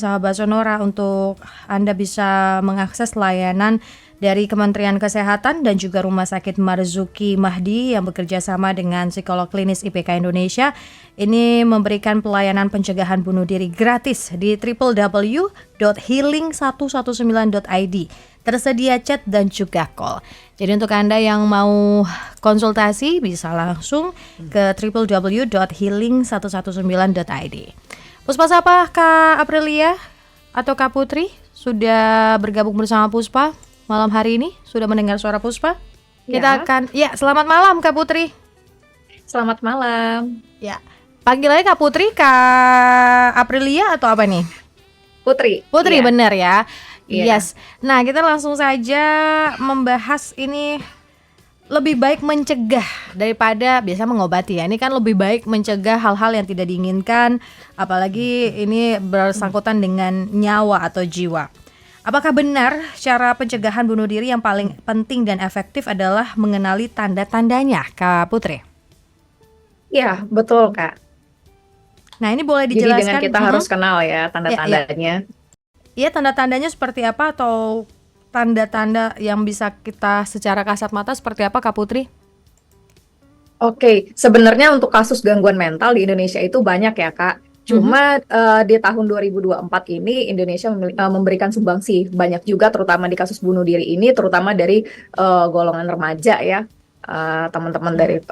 sahabat Sonora, untuk Anda bisa mengakses layanan dari Kementerian Kesehatan dan juga Rumah Sakit Marzuki Mahdi yang bekerja sama dengan Psikolog Klinis IPK Indonesia. Ini memberikan pelayanan pencegahan bunuh diri gratis di www.healing119.id. Tersedia chat dan juga call. Jadi untuk Anda yang mau konsultasi bisa langsung ke www.healing119.id. Puspa Sapa, Kak Aprilia atau Kak Putri sudah bergabung bersama Puspa malam hari ini. Sudah mendengar suara Puspa? Kita akan, selamat malam Kak Putri. Selamat malam. Ya, panggil aja Kak Putri, Kak Aprilia atau apa nih? Putri. Putri, benar ya. Iya. Yes. Nah, kita langsung saja membahas ini, lebih baik mencegah daripada biasa mengobati ya. Ini kan lebih baik mencegah hal-hal yang tidak diinginkan, apalagi ini bersangkutan dengan nyawa atau jiwa. Apakah benar cara pencegahan bunuh diri yang paling penting dan efektif adalah mengenali tanda-tandanya, Kak Putri? Iya, betul Kak. Nah, ini boleh Jadi dijelaskan. dengan kita harus kenal ya tanda-tandanya. Iya, tanda-tandanya seperti apa, atau tanda-tanda yang bisa kita secara kasat mata seperti apa, Kak Putri? Oke, sebenarnya untuk kasus gangguan mental di Indonesia itu banyak ya Kak. Cuma di tahun 2024 ini Indonesia memberikan sumbangsi banyak juga, terutama di kasus bunuh diri ini, terutama dari golongan remaja ya. Teman-teman dari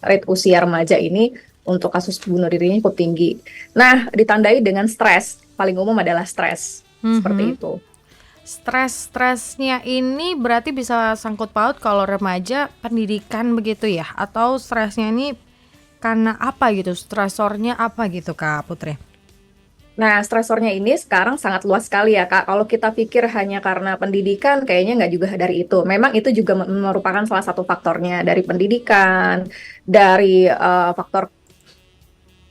rate usia remaja ini untuk kasus bunuh dirinya cukup tinggi. Nah, ditandai dengan stres. Paling umum adalah stres. Seperti itu. Stresnya ini berarti bisa sangkut paut kalau remaja pendidikan begitu ya? Atau stresnya ini karena apa gitu? Stresornya apa gitu, Kak Putri? Nah, stresornya ini sekarang sangat luas sekali ya Kak. Kalau kita pikir hanya karena pendidikan, kayaknya nggak juga dari itu. Memang itu juga merupakan salah satu faktornya, dari pendidikan, dari faktor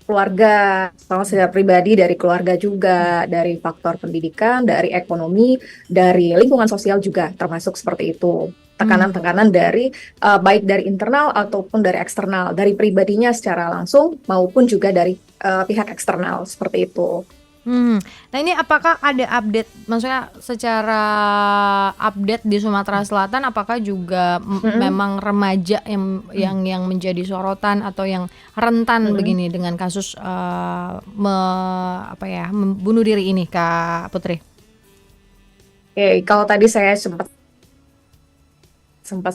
keluarga, sama secara pribadi dari keluarga juga, dari faktor pendidikan, dari ekonomi, dari lingkungan sosial juga termasuk seperti itu. Tekanan-tekanan dari baik dari internal ataupun dari eksternal, dari pribadinya secara langsung maupun juga dari pihak eksternal seperti itu. Nah, ini apakah ada update, maksudnya secara update di Sumatera Selatan, apakah juga memang remaja yang menjadi sorotan atau yang rentan begini dengan kasus bunuh diri ini, Kak Putri? Oke, kalau tadi saya sempat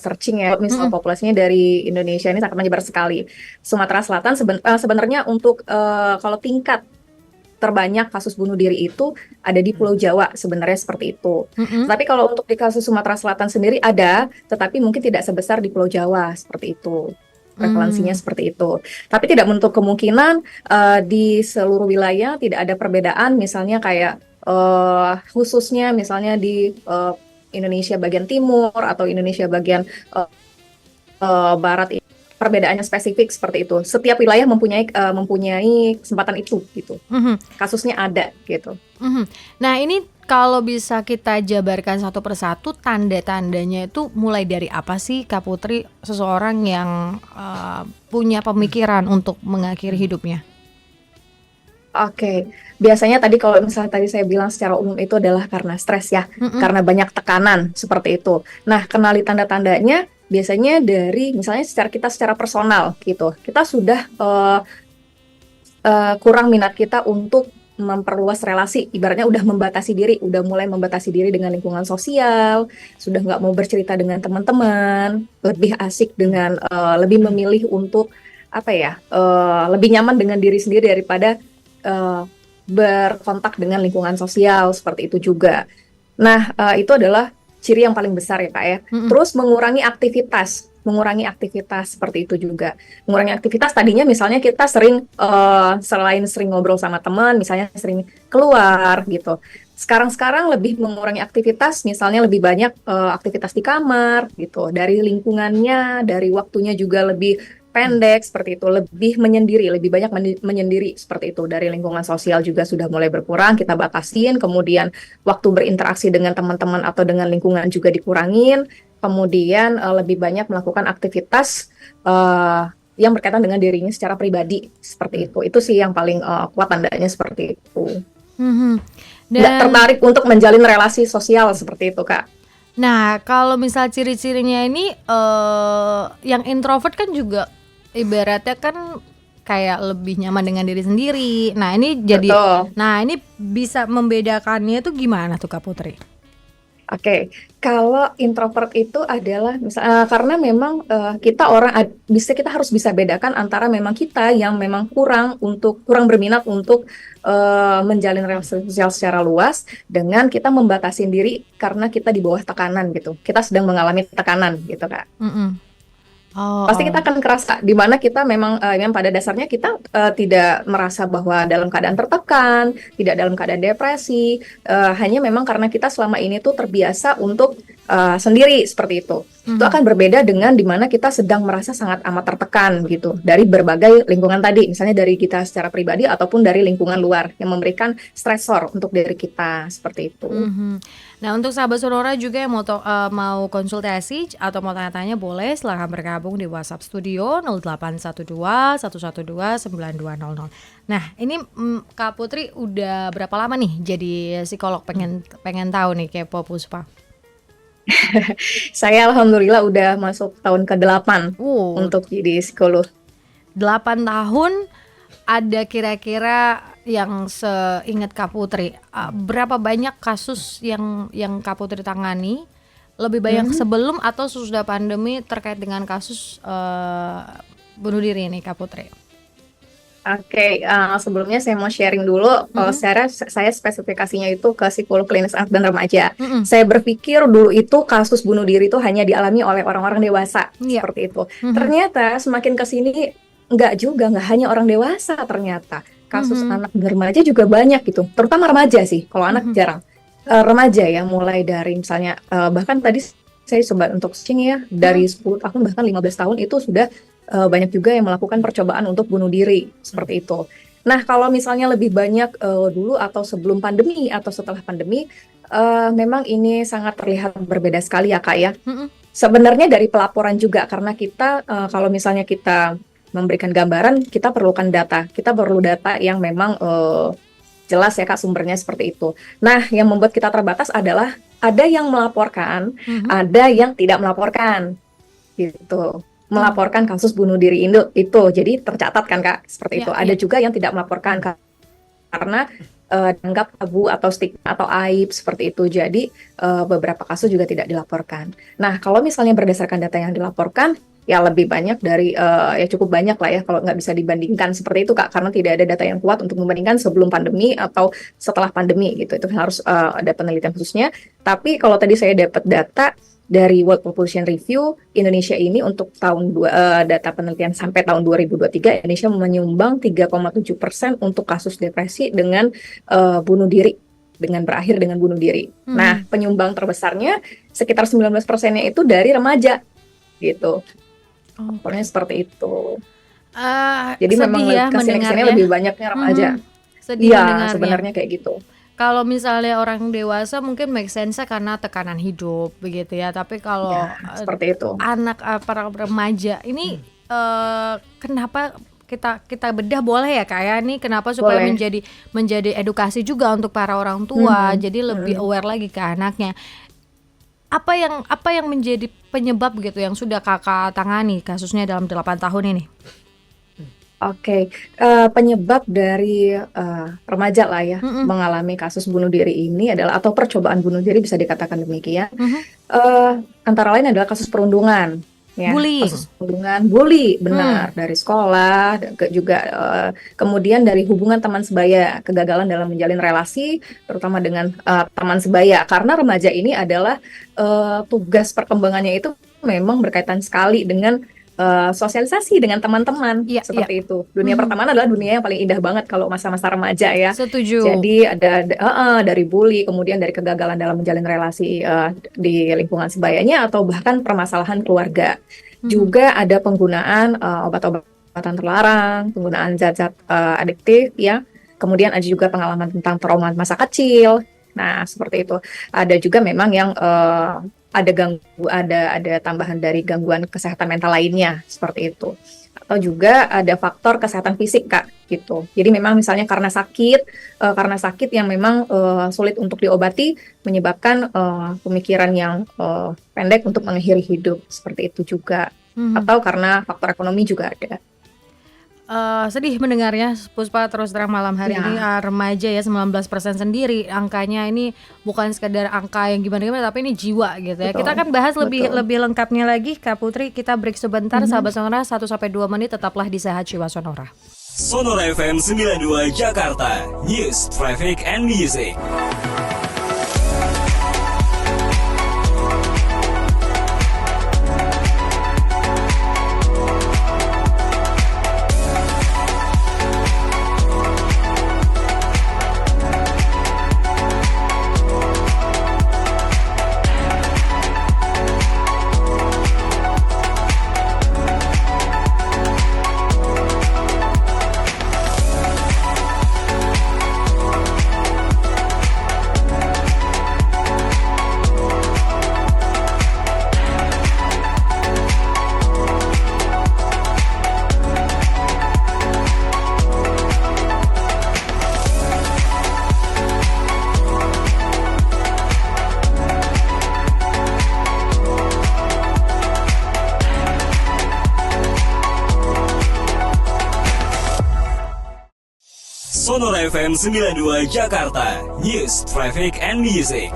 searching ya, misal populasinya dari Indonesia ini sangat menyebar sekali. Sumatera Selatan sebenarnya untuk kalau tingkat terbanyak kasus bunuh diri itu ada di Pulau Jawa sebenarnya seperti itu. Tapi kalau untuk di kasus Sumatera Selatan sendiri ada, tetapi mungkin tidak sebesar di Pulau Jawa seperti itu. Prevalensinya seperti itu. Tapi tidak menutup kemungkinan di seluruh wilayah tidak ada perbedaan, misalnya kayak khususnya misalnya di Indonesia bagian timur atau Indonesia bagian barat, perbedaannya spesifik seperti itu. Setiap wilayah mempunyai kesempatan itu gitu. Kasusnya ada gitu. Nah, ini kalau bisa kita jabarkan satu persatu, tanda-tandanya itu mulai dari apa sih, Kak Putri, seseorang yang punya pemikiran untuk mengakhiri hidupnya? Oke, biasanya kalau misalnya tadi saya bilang secara umum itu adalah karena stres ya, karena banyak tekanan seperti itu. Nah, kenali tanda-tandanya biasanya dari misalnya secara personal gitu. Kita sudah kurang minat kita untuk memperluas relasi, ibaratnya udah mulai membatasi diri dengan lingkungan sosial, sudah nggak mau bercerita dengan teman-teman, lebih asik dengan lebih memilih untuk lebih nyaman dengan diri sendiri daripada berkontak dengan lingkungan sosial seperti itu juga. Nah, itu adalah ciri yang paling besar ya Kak ya. Terus mengurangi aktivitas seperti itu juga. Mengurangi aktivitas, tadinya misalnya kita selain sering ngobrol sama teman, misalnya sering keluar gitu. Sekarang lebih mengurangi aktivitas, misalnya lebih banyak aktivitas di kamar gitu. Dari lingkungannya, dari waktunya juga lebih pendek seperti itu, lebih banyak menyendiri seperti itu. Dari lingkungan sosial juga sudah mulai berkurang, kita batasin. Kemudian waktu berinteraksi dengan teman-teman atau dengan lingkungan juga dikurangin. Kemudian lebih banyak melakukan aktivitas yang berkaitan dengan dirinya secara pribadi seperti itu. Itu sih yang paling kuat tandanya seperti itu. Mhm. Nggak Dan tertarik untuk menjalin relasi sosial seperti itu, Kak. nah, kalau misal ciri-cirinya ini yang introvert kan juga ibaratnya kan kayak lebih nyaman dengan diri sendiri. Nah, ini jadi Betul. nah ini bisa membedakannya tuh gimana tuh Kak Putri? Oke, kalau introvert itu adalah karena memang kita kita harus bisa bedakan antara memang kita yang memang kurang berminat untuk menjalin relasi sosial secara luas dengan kita membatasi diri karena kita di bawah tekanan gitu. Kita sedang mengalami tekanan gitu, Kak. Mhm. Oh Pasti oh. kita akan kerasa di mana kita memang pada dasarnya kita tidak merasa bahwa dalam keadaan tertekan, tidak dalam keadaan depresi, hanya memang karena kita selama ini tuh terbiasa untuk sendiri seperti itu. Itu Mhm. akan berbeda dengan di mana kita sedang merasa sangat amat tertekan gitu dari berbagai lingkungan tadi, misalnya dari kita secara pribadi ataupun dari lingkungan luar yang memberikan stresor untuk diri kita seperti itu. Mhm. Nah, untuk sahabat Sonora juga yang mau konsultasi atau mau tanya-tanya boleh silahkan bergabung di WhatsApp Studio 0812 121 9200. Nah, ini Kak Putri udah berapa lama nih jadi psikolog? Pengen pengen tahu nih kepo Puspa. Saya alhamdulillah udah masuk tahun ke-8 Uh, untuk jadi psikolog. 8 tahun. Ada kira-kira yang seingat Kak Putri, berapa banyak kasus yang Kak Putri tangani? Lebih banyak Mhm. sebelum atau sesudah pandemi terkait dengan kasus bunuh diri ini Kak Putri? Oke, sebelumnya saya mau sharing dulu. Kalau Mhm. saya spesifikasinya itu ke psikolog klinis anak dan remaja. Mhm. Saya berpikir dulu itu kasus bunuh diri itu hanya dialami oleh orang-orang dewasa, Iya. seperti itu. Mhm. Ternyata semakin ke sini enggak juga, nggak hanya orang dewasa ternyata. Kasus Mhm. anak dan remaja juga banyak gitu, terutama remaja sih. Kalau anak Mhm. jarang. Remaja ya, mulai dari misalnya bahkan tadi saya coba untuk searching ya, Mhm. dari 10 tahun bahkan 15 tahun itu sudah banyak juga yang melakukan percobaan untuk bunuh diri seperti itu. Nah, kalau misalnya lebih banyak dulu atau sebelum pandemi atau setelah pandemi, memang ini sangat terlihat berbeda sekali ya Kak ya. Mhm. Sebenarnya dari pelaporan juga karena kita kalau misalnya kita memberikan gambaran, kita perlukan data. Kita perlu data yang memang jelas ya Kak sumbernya seperti itu. Nah, yang membuat kita terbatas adalah ada yang melaporkan, Mhm. ada yang tidak melaporkan gitu. Oh, Melaporkan kasus bunuh diri itu. Jadi tercatat kan Kak, seperti itu. ya Ada ya. juga yang tidak melaporkan karena dianggap tabu atau stigma atau aib seperti itu. Jadi beberapa kasus juga tidak dilaporkan. Nah, kalau misalnya berdasarkan data yang dilaporkan, ya lebih banyak dari ya cukup banyak lah ya kalau nggak bisa dibandingkan seperti itu Kak, karena tidak ada data yang kuat untuk membandingkan sebelum pandemi atau setelah pandemi gitu. Itu harus ada penelitian khususnya. Tapi kalau tadi saya dapat data dari World Population Review, Indonesia ini untuk data penelitian sampai tahun 2023, Indonesia menyumbang 3,7% untuk kasus depresi dengan bunuh diri, dengan berakhir dengan bunuh diri. Nah, Mhm. penyumbang terbesarnya sekitar 19%-nya itu dari remaja, gitu. Oke. Pokoknya seperti itu. Eh, Jadi memang sedih ya kesini-kesini mendengarnya. lebih banyaknya remaja. Mhm. Sedih Iya, mendengarnya. sebenarnya kayak gitu. Kalau misalnya orang dewasa mungkin make sense-nya karena tekanan hidup begitu ya. Tapi kalau Ya, seperti itu. anak para remaja ini kenapa kita kita bedah boleh ya Kak ya? Ini kenapa supaya Boleh. menjadi edukasi juga untuk para orang tua. Mhm, Jadi lebih mhm. aware lagi ke anaknya. Apa yang menjadi penyebab gitu yang sudah Kakak tangani kasusnya dalam 8 tahun ini? Oke, penyebab dari remaja lah ya Mhm. mengalami kasus bunuh diri ini adalah atau percobaan bunuh diri bisa dikatakan demikian. Mhm. Antara lain adalah kasus perundungan, ya, Bullying. kasus perundungan, bully, Hmm. benar dari sekolah, dan juga kemudian dari hubungan teman sebaya, kegagalan dalam menjalin relasi, terutama dengan teman sebaya, karena remaja ini adalah tugas perkembangannya itu memang berkaitan sekali dengan sosialisasi dengan teman-teman Iya, iya. seperti itu. Dunia Mhm. pertemanan adalah dunia yang paling indah banget kalau masa-masa remaja ya. Setuju. Jadi dari bully, kemudian dari kegagalan dalam menjalin relasi di lingkungan sebayanya atau bahkan permasalahan keluarga. Mhm. Juga ada penggunaan obat-obatan terlarang, penggunaan zat-zat adiktif ya. Kemudian ada juga pengalaman tentang trauma masa kecil. Nah, seperti itu. Ada juga memang yang ada tambahan dari gangguan kesehatan mental lainnya seperti itu. Atau juga ada faktor kesehatan fisik, Kak, gitu. Jadi memang misalnya karena sakit yang memang sulit untuk diobati, menyebabkan pemikiran yang pendek untuk mengakhiri hidup, seperti itu juga. Mhm. Atau karena faktor ekonomi juga ada. Sedih mendengarnya Puspa, terus terang malam hari ini, Ya, remaja ya 19% sendiri angkanya ini bukan sekedar angka yang gimana-gimana tapi ini jiwa gitu ya. Kita betul, akan bahas lebih betul. lebih lengkapnya lagi Kak Putri, kita break sebentar Mhm. sahabat Sonora 1-2 menit tetaplah di Sehat Jiwa Sonora. Sonora FM 92 Jakarta, News, Traffic, and Music. Sonora FM 92 Jakarta, News, Traffic, and Music.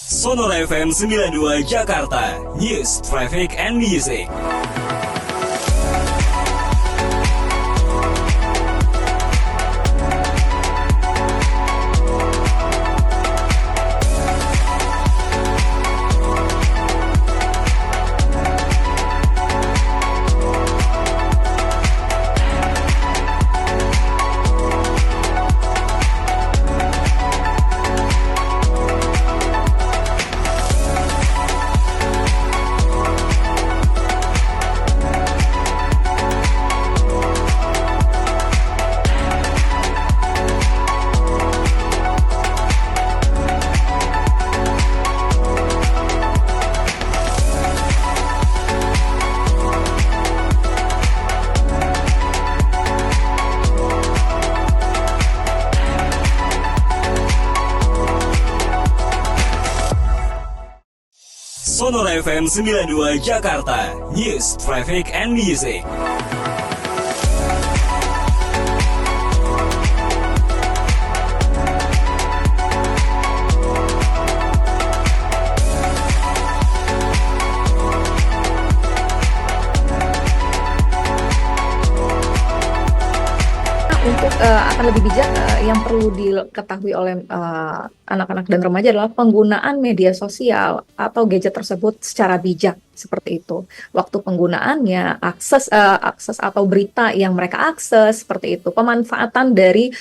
Sonora FM 92 Jakarta, News, Traffic, and Music. Sonora FM 92 Jakarta, News, Traffic, and Music. Untuk akan lebih bijak, yang perlu diketahui oleh anak-anak dan remaja adalah penggunaan media sosial atau gadget tersebut secara bijak, seperti itu. Waktu penggunaannya, akses atau berita yang mereka akses, seperti itu. Pemanfaatan dari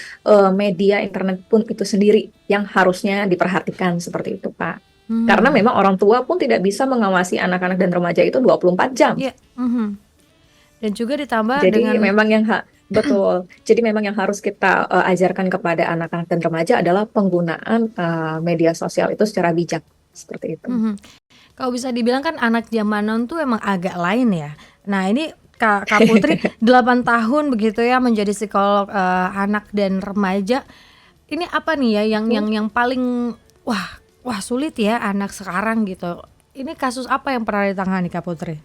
media internet pun itu sendiri yang harusnya diperhatikan, seperti itu, Pak. Karena Mhm. memang orang tua pun tidak bisa mengawasi anak-anak dan remaja itu 24 jam. Iya, dan juga ditambah Jadi dengan memang betul. Jadi memang yang harus kita ajarkan kepada anak-anak dan remaja adalah penggunaan media sosial itu secara bijak, seperti itu. kalau bisa dibilang kan anak zamanan tuh emang agak lain ya. Nah ini Kak Putri 8 tahun begitu ya menjadi psikolog anak dan remaja. Ini apa nih ya yang paling wah sulit ya anak sekarang gitu. Ini kasus apa yang pernah ditangani Kak Putri?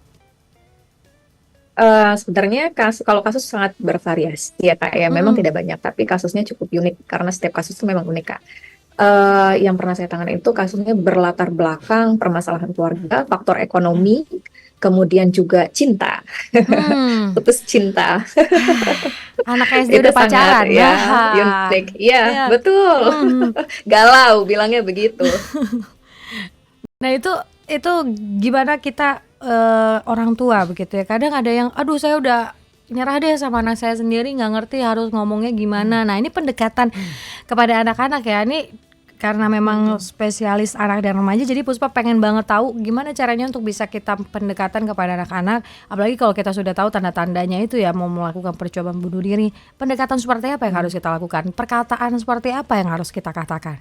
Sebenarnya kalau kasus sangat bervariasi ya Kak ya, memang Mm-mm. tidak banyak, tapi kasusnya cukup unik karena setiap kasus itu memang unik Kak. Yang pernah saya tangani itu kasusnya berlatar belakang permasalahan keluarga, faktor ekonomi, kemudian juga cinta, Hmm. putus cinta. Anak SD Itu udah sangat pacaran. ya Nah, unik. Iya, ya. betul. Hmm. Galau bilangnya begitu. Nah itu gimana kita orang tua begitu ya. Kadang ada yang, aduh saya udah nyerah deh sama anak saya sendiri, nggak ngerti harus ngomongnya gimana. Nah ini pendekatan kepada anak-anak ya. Ini karena memang spesialis anak dan remaja, jadi Puspa pengen banget tahu gimana caranya untuk bisa kita pendekatan kepada anak-anak. Apalagi kalau kita sudah tahu tanda-tandanya itu ya, mau melakukan percobaan bunuh diri. Pendekatan seperti apa yang harus kita lakukan? Perkataan seperti apa yang harus kita katakan?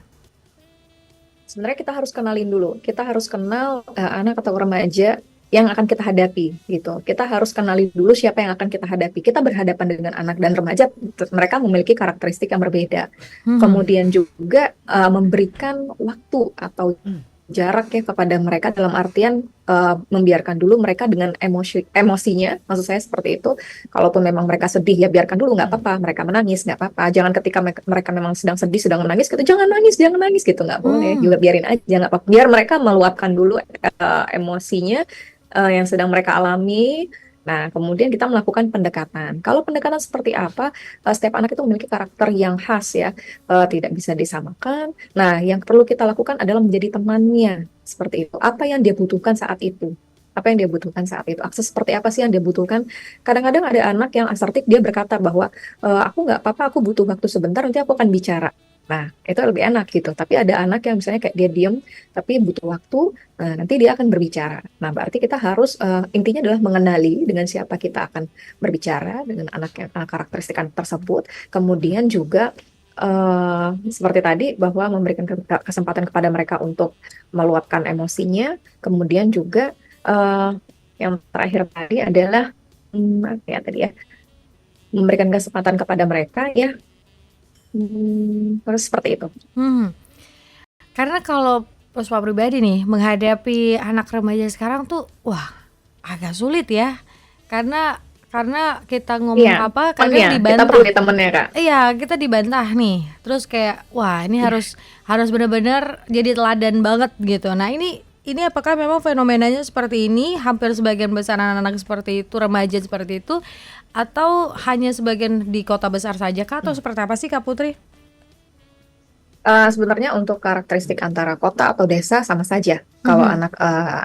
Sebenarnya kita harus kenalin dulu. Kita harus kenal anak atau remaja yang akan kita hadapi gitu. Kita harus kenali dulu siapa yang akan kita hadapi. Kita berhadapan dengan anak dan remaja, mereka memiliki karakteristik yang berbeda. Hmm. Kemudian juga memberikan waktu atau jarak ya kepada mereka dalam artian membiarkan dulu mereka dengan emosinya, maksud saya seperti itu. Kalaupun memang mereka sedih ya biarkan dulu, nggak apa-apa. Mereka menangis nggak apa-apa. Jangan ketika mereka memang sedang sedih, sedang menangis, gitu jangan nangis gitu, nggak boleh. Hmm. Juga biarin aja nggak apa-apa. Biar mereka meluapkan dulu emosinya yang sedang mereka alami. Nah, kemudian kita melakukan pendekatan. Kalau pendekatan seperti apa, setiap anak itu memiliki karakter yang khas ya, tidak bisa disamakan. Nah, yang perlu kita lakukan adalah menjadi temannya, seperti itu. Apa yang dia butuhkan saat itu? Apa yang dia butuhkan saat itu? Akses seperti apa sih yang dia butuhkan? Kadang-kadang ada anak yang asertif, dia berkata bahwa, aku nggak apa-apa, aku butuh waktu sebentar, nanti aku akan bicara. Nah, itu lebih enak gitu. Tapi ada anak yang misalnya kayak dia diem, tapi butuh waktu, nanti dia akan berbicara. Nah, berarti kita harus, intinya adalah mengenali dengan siapa kita akan berbicara, dengan anak yang karakteristik anak tersebut. Kemudian juga seperti tadi bahwa memberikan kesempatan kepada mereka untuk meluapkan emosinya. Kemudian juga yang terakhir tadi adalah apa ya tadi ya, memberikan kesempatan kepada mereka ya, terus seperti itu. Hmm. Karena kalau Puspa pribadi nih menghadapi anak remaja sekarang tuh, wah agak sulit ya. Karena kita ngomong Iya, apa temennya kadang kita perlu dibantah. di temennya Kak. Iya, kita dibantah nih. Terus kayak, wah ini Iya. harus benar-benar jadi teladan banget gitu. Nah ini apakah memang fenomenanya seperti ini? Hampir sebagian besar anak-anak seperti itu, remaja seperti itu, atau hanya sebagian di kota besar saja kah? Atau seperti apa sih Kak Putri? Sebenarnya untuk karakteristik antara kota atau desa sama saja. Kalau Mhm.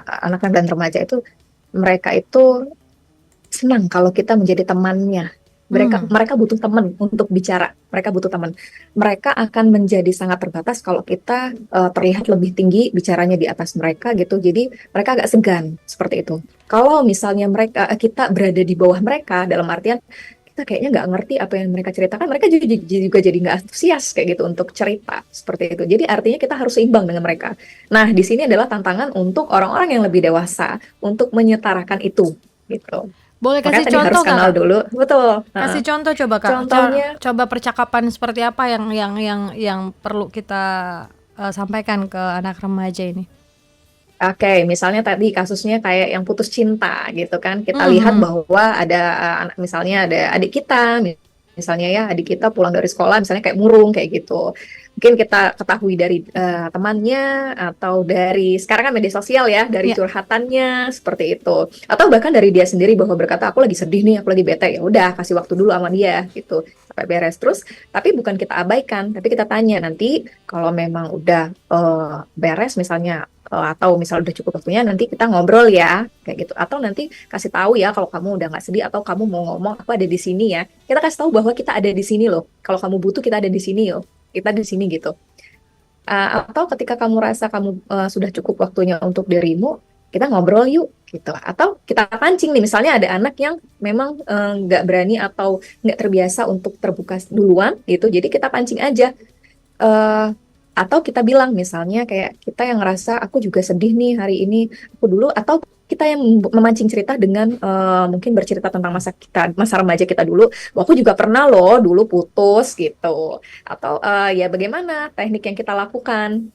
anak dan remaja itu, mereka itu senang kalau kita menjadi temannya. Mereka Hmm. mereka butuh teman untuk bicara. Mereka butuh teman. Mereka akan menjadi sangat terbatas kalau kita terlihat lebih tinggi bicaranya di atas mereka gitu. Jadi mereka agak segan seperti itu. Kalau misalnya kita berada di bawah mereka, dalam artian kita kayaknya nggak ngerti apa yang mereka ceritakan, mereka juga jadi nggak antusias kayak gitu untuk cerita seperti itu. Jadi artinya kita harus seimbang dengan mereka. Nah, di sini adalah tantangan untuk orang-orang yang lebih dewasa untuk menyetarakan itu gitu. Boleh Makanya kasih tadi harus contoh nggak kenal Kak? dulu, betul. Kasih contoh coba Kak. Contohnya, Coba percakapan seperti apa yang perlu kita sampaikan ke anak remaja ini. oke, misalnya tadi kasusnya kayak yang putus cinta gitu kan, kita lihat Mhm. bahwa ada misalnya ada adik kita, misalnya ya adik kita pulang dari sekolah misalnya kayak murung kayak gitu. Mungkin kita ketahui dari temannya atau dari sekarang kan media sosial ya, dari Ya. curhatannya seperti itu. Atau bahkan dari dia sendiri bahwa berkata aku lagi sedih nih, aku lagi bete, ya udah kasih waktu dulu sama dia gitu sampai beres terus. Tapi bukan kita abaikan, tapi kita tanya nanti kalau memang udah beres misalnya, atau misal udah cukup waktunya nanti kita ngobrol ya kayak gitu, atau nanti kasih tahu ya kalau kamu udah nggak sedih atau kamu mau ngomong aku ada di sini ya, kita kasih tahu bahwa kita ada di sini loh, kalau kamu butuh kita ada di sini loh, kita di sini gitu. Atau ketika kamu rasa kamu sudah cukup waktunya untuk dirimu, kita ngobrol yuk gitu. Atau kita pancing nih, misalnya ada anak yang memang nggak berani atau nggak terbiasa untuk terbuka duluan gitu, jadi kita pancing aja. eh atau kita bilang misalnya kayak kita yang ngerasa aku juga sedih nih hari ini, aku dulu, atau kita yang memancing cerita dengan mungkin bercerita tentang masa remaja kita dulu. Wah, aku juga pernah loh dulu putus gitu. Atau ya bagaimana teknik yang kita lakukan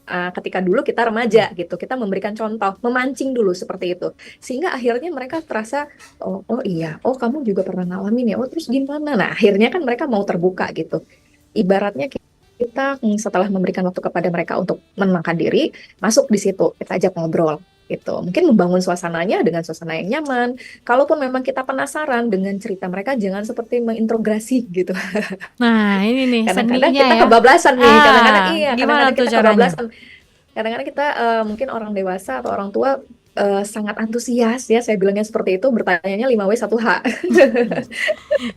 ketika dulu kita remaja gitu, kita memberikan contoh, memancing dulu seperti itu, sehingga akhirnya mereka terasa, oh iya, oh kamu juga pernah ngalamin ya, oh terus gimana? Nah akhirnya kan mereka mau terbuka gitu. Ibaratnya kita setelah memberikan waktu kepada mereka untuk menenangkan diri, masuk di situ, kita ajak ngobrol gitu. Mungkin membangun suasananya dengan suasana yang nyaman. Kalaupun memang kita penasaran dengan cerita mereka, jangan seperti menginterogasi gitu. Nah, ini nih Kadang-kadang seninya kita ya. kebablasan nih, kadang-kadang Ah, iya, gimana kadang-kadang tuh kita caranya? kebablasan. Kadang-kadang kita mungkin orang dewasa atau orang tua sangat antusias ya, saya bilangnya seperti itu, bertanyanya 5W1H.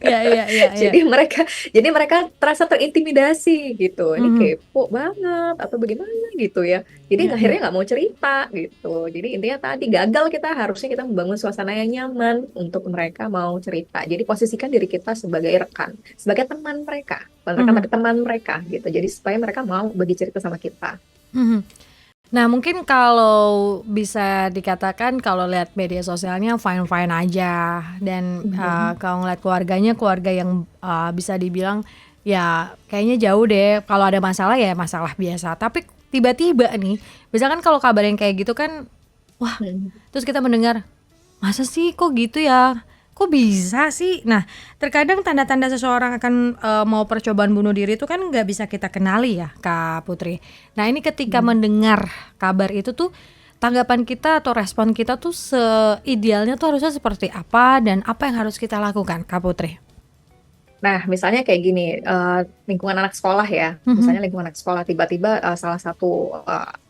Ya, ya, ya, ya. Jadi mereka jadi mereka terasa terintimidasi gitu. Ini Mhm. kepo banget atau bagaimana gitu ya. Jadi Ya, ya. akhirnya nggak mau cerita gitu. Jadi intinya tadi gagal, kita harusnya kita membangun suasana yang nyaman untuk mereka mau cerita. Jadi posisikan diri kita sebagai rekan, sebagai teman mereka, bukan rekan Mhm. tapi teman mereka gitu. Jadi supaya mereka mau bagi cerita sama kita. Mhm. Nah, mungkin kalau bisa dikatakan kalau lihat media sosialnya fine-fine aja dan Mhm. kalau ngeliat keluarganya keluarga yang bisa dibilang ya kayaknya jauh deh. Kalau ada masalah ya masalah biasa. Tapi tiba-tiba nih, misalkan kalau kabar yang kayak gitu kan, wah, Mhm. terus kita mendengar, masa sih kok gitu ya? Kok bisa sih? Nah, terkadang tanda-tanda seseorang akan mau percobaan bunuh diri itu kan nggak bisa kita kenali ya, Kak Putri. Nah, ini ketika Mhm. mendengar kabar itu tuh tanggapan kita atau respon kita tuh seidealnya tuh harusnya seperti apa dan apa yang harus kita lakukan, Kak Putri? Nah, misalnya kayak gini, lingkungan anak sekolah ya, Mhm. misalnya lingkungan anak sekolah tiba-tiba salah satu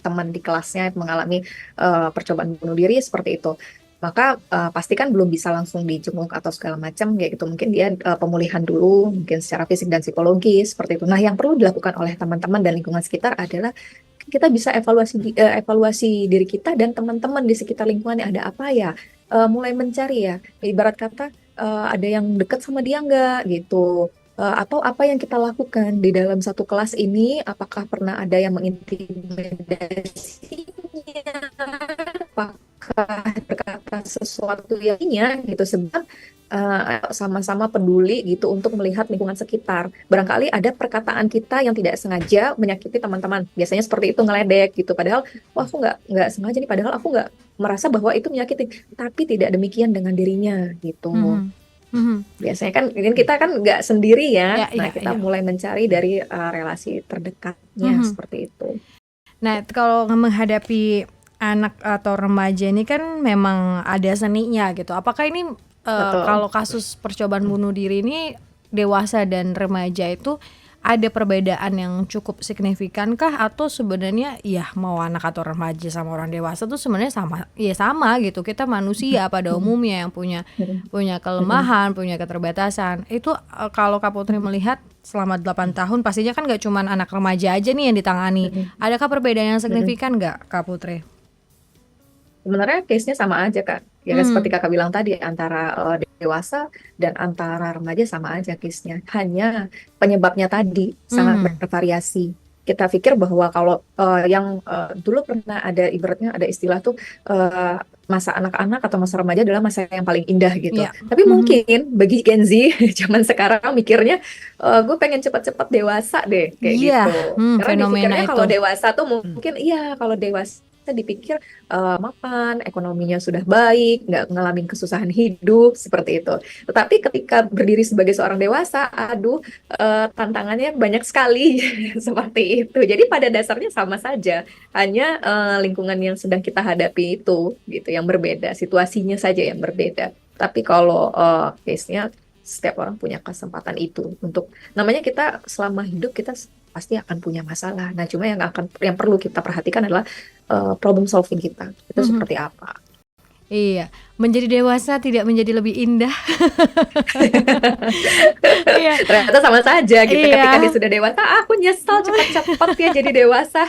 teman di kelasnya mengalami percobaan bunuh diri seperti itu, maka pastikan belum bisa langsung dijenguk atau segala macam kayak gitu. Mungkin dia pemulihan dulu, mungkin secara fisik dan psikologis seperti itu. Nah, yang perlu dilakukan oleh teman-teman dan lingkungan sekitar adalah kita bisa evaluasi diri kita dan teman-teman di sekitar lingkungan, ada apa ya? Mulai mencari ya, ibarat kata ada yang dekat sama dia nggak gitu. Atau apa yang kita lakukan di dalam satu kelas ini, apakah pernah ada yang mengintimidasinya, apakah berkata sesuatu yang gitu, sebab sama-sama peduli gitu untuk melihat lingkungan sekitar. Barangkali ada perkataan kita yang tidak sengaja menyakiti teman-teman. Biasanya seperti itu, ngeledek gitu. Padahal, wah aku nggak sengaja nih. Padahal aku nggak merasa bahwa itu menyakiti. Tapi tidak demikian dengan dirinya gitu. Mhm. Mhm. Biasanya kan ini kita kan nggak sendiri ya. Ya, Nah ya, kita ya. mulai mencari dari relasi terdekatnya Mhm. seperti itu. Nah, kalau menghadapi anak atau remaja ini kan memang ada seninya gitu. Apakah ini Betul. kalau kasus percobaan bunuh diri ini dewasa dan remaja itu ada perbedaan yang cukup signifikan kah atau sebenarnya ya mau anak atau remaja sama orang dewasa tuh sebenarnya sama ya sama gitu. Kita manusia pada umumnya yang punya kelemahan, punya keterbatasan. Itu kalau Kak Putri melihat selama 8 tahun pastinya kan gak cuma anak remaja aja nih yang ditangani. Adakah perbedaan yang signifikan gak Kak Putri? Sebenarnya case-nya sama aja Kak. Ya seperti Kakak bilang tadi, antara dewasa dan antara remaja sama aja case-nya. Hanya penyebabnya tadi sangat bervariasi. Kita pikir bahwa kalau yang dulu pernah ada, ibaratnya ada istilah tuh masa anak-anak atau masa remaja adalah masa yang paling indah gitu. Iya. Tapi mungkin bagi Gen Z zaman sekarang mikirnya gue pengen cepat-cepat dewasa deh kayak Iya, gitu. Karena fenomena dipikirnya itu. kalau dewasa tuh mungkin iya, kalau dewasa dipikir mapan, ekonominya sudah baik, nggak ngalamin kesusahan hidup seperti itu. Tetapi ketika berdiri sebagai seorang dewasa, aduh, tantangannya banyak sekali seperti itu. Jadi pada dasarnya sama saja, hanya lingkungan yang sedang kita hadapi itu gitu yang berbeda, situasinya saja yang berbeda. Tapi kalau case-nya setiap orang punya kesempatan itu untuk, namanya kita selama hidup kita pasti akan punya masalah. Nah, cuma yang perlu kita perhatikan adalah problem solving kita itu seperti apa. Iya, menjadi dewasa tidak menjadi lebih indah. Iya. Ternyata sama saja gitu. Iya. Ketika dia sudah dewasa, aku nyesel cepat-cepat ya jadi dewasa.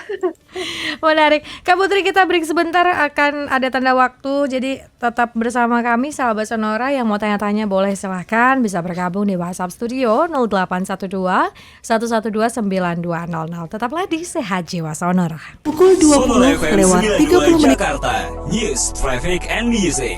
Menarik. Kak Putri, kita break sebentar, akan ada tanda waktu. Jadi tetap bersama kami sahabat Sonora. Yang mau tanya-tanya boleh silahkan bisa bergabung di WhatsApp Studio 0812 112 9200. Tetaplah di Sehat Jiwa Sonora. Pukul Sonora 20 FM lewat 92 30 menit. Jakarta. News, Traffic, and Music.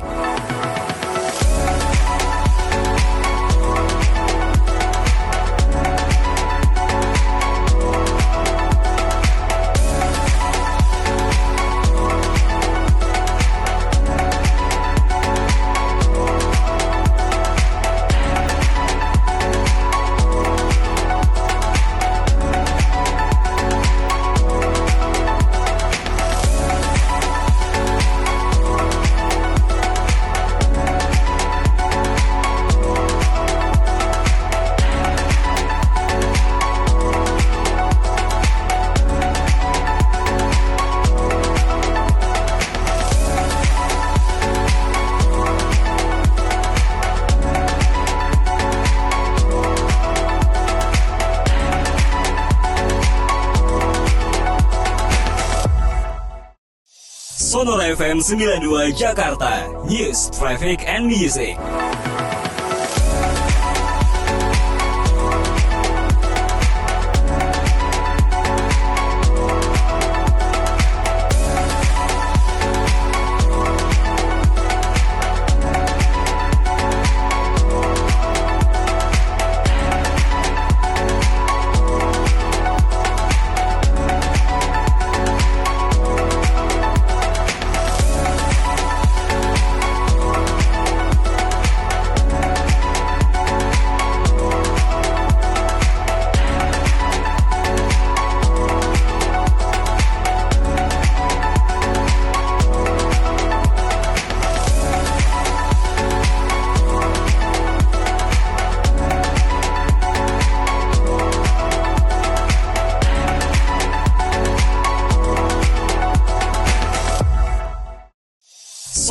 Sonora FM 92 Jakarta, News, Traffic, and Music.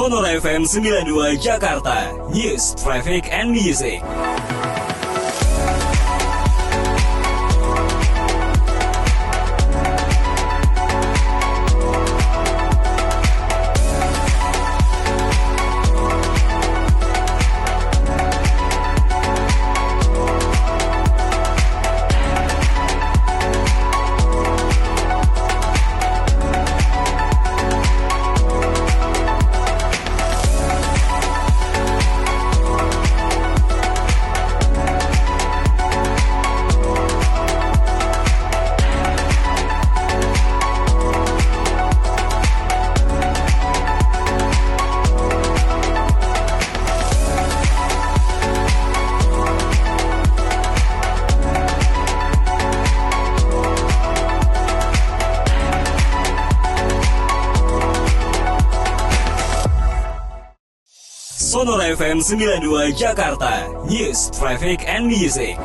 Sonora FM 92 Jakarta, News, Traffic, and Music. Sonora FM 92 Jakarta, News, Traffic, and Music.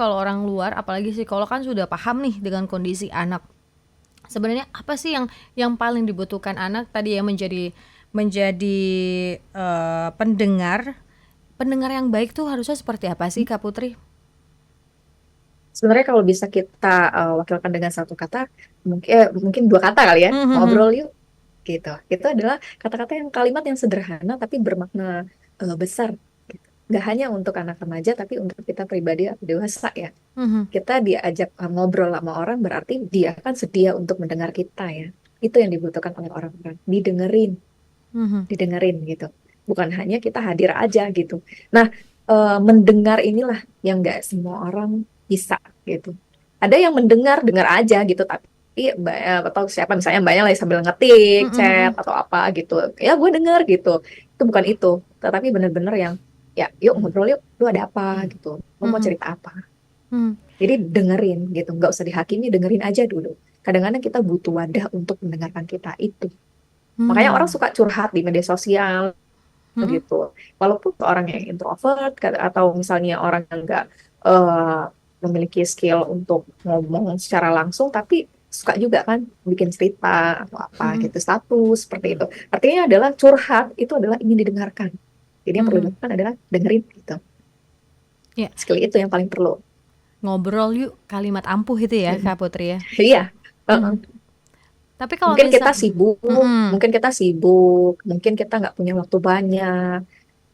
Kalau orang luar, apalagi psikolog kan sudah paham nih dengan kondisi anak. Sebenarnya apa sih yang paling dibutuhkan anak tadi ya menjadi pendengar yang baik tuh harusnya seperti apa sih Kak Putri? Sebenarnya kalau bisa kita wakilkan dengan satu kata, mungkin dua kata kali ya, ngobrol yuk, gitu. Itu adalah kata-kata kalimat yang sederhana tapi bermakna besar. Gitu. Gak hanya untuk anak remaja tapi untuk kita pribadi atau dewasa ya. Kita diajak ngobrol sama orang berarti dia kan sedia untuk mendengar kita ya. Itu yang dibutuhkan oleh orang-orang, didengerin gitu. Bukan hanya kita hadir aja gitu. Nah, mendengar inilah yang nggak semua orang bisa gitu. Ada yang dengar aja gitu, tapi atau siapa misalnya mbaknya lagi sambil ngetik, chat atau apa gitu. Ya gue dengar gitu. Itu bukan itu, tetapi benar-benar yang ya yuk ngobrol yuk, lu ada apa gitu. Lu mau cerita apa? Jadi dengerin gitu, nggak usah dihakimi, dengerin aja dulu. Kadang-kadang kita butuh wadah untuk mendengarkan kita itu. Makanya orang suka curhat di media sosial gitu. Walaupun orang yang introvert atau misalnya orang yang nggak memiliki skill untuk ngomong secara langsung, tapi suka juga kan bikin cerita atau apa gitu, status seperti itu. Artinya adalah curhat itu adalah ingin didengarkan. Jadi yang perlu dilakukan adalah dengerin gitu. Ya. Skill itu yang paling perlu. Ngobrol yuk, kalimat ampuh itu ya Kak Putri ya. Iya. Tapi kalau mungkin kita sibuk, mungkin kita nggak punya waktu banyak.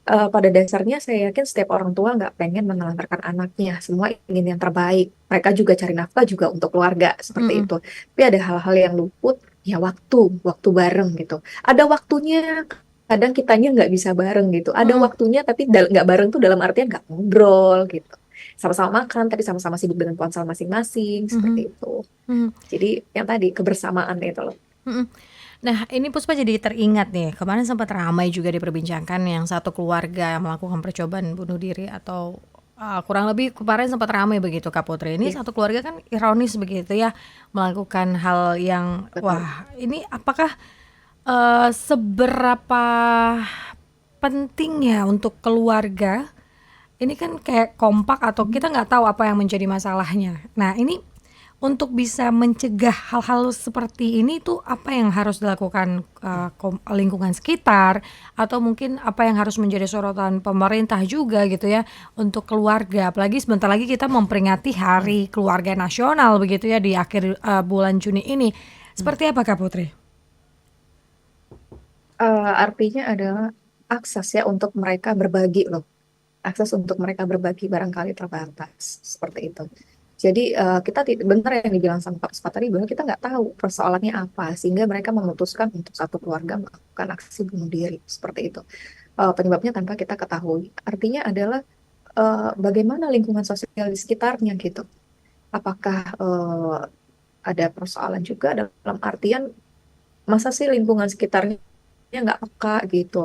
Pada dasarnya saya yakin setiap orang tua nggak pengen menelantarkan anaknya, semua ingin yang terbaik. Mereka juga cari nafkah juga untuk keluarga seperti itu. Tapi ada hal-hal yang luput, ya waktu bareng gitu. Ada waktunya kadang kitanya nggak bisa bareng gitu. Ada Mm-mm. waktunya tapi nggak bareng tuh dalam artian nggak ngobrol gitu. Sama-sama makan tapi sama-sama sibuk dengan ponsel masing-masing seperti Mhm. itu. Mhm. Jadi yang tadi kebersamaan itu loh. Mhm. Nah, ini Puspa jadi teringat nih, kemarin sempat ramai juga diperbincangkan yang satu keluarga yang melakukan percobaan bunuh diri atau kurang lebih kemarin sempat ramai begitu Kak Putri. Ini Iya, satu keluarga kan ironis begitu ya, melakukan hal yang betul. wah, ini apakah seberapa penting ya untuk keluarga ini kan kayak kompak atau kita nggak tahu apa yang menjadi masalahnya. Nah, ini untuk bisa mencegah hal-hal seperti ini tuh apa yang harus dilakukan lingkungan sekitar atau mungkin apa yang harus menjadi sorotan pemerintah juga gitu ya untuk keluarga. Apalagi sebentar lagi kita memperingati Hari Keluarga Nasional begitu ya di akhir bulan Juni ini. Seperti apa Kak Putri? Artinya adalah akses ya untuk mereka berbagi loh. Akses untuk mereka berbagi barangkali terbatas seperti itu. Jadi kita benar yang dibilang sama Kak Puspa tadi bahwa kita nggak tahu persoalannya apa sehingga mereka memutuskan untuk satu keluarga melakukan aksi bunuh diri seperti itu. Penyebabnya tanpa kita ketahui. Artinya adalah bagaimana lingkungan sosial di sekitarnya gitu. Apakah ada persoalan juga dalam artian masa sih lingkungan sekitarnya nggak peka gitu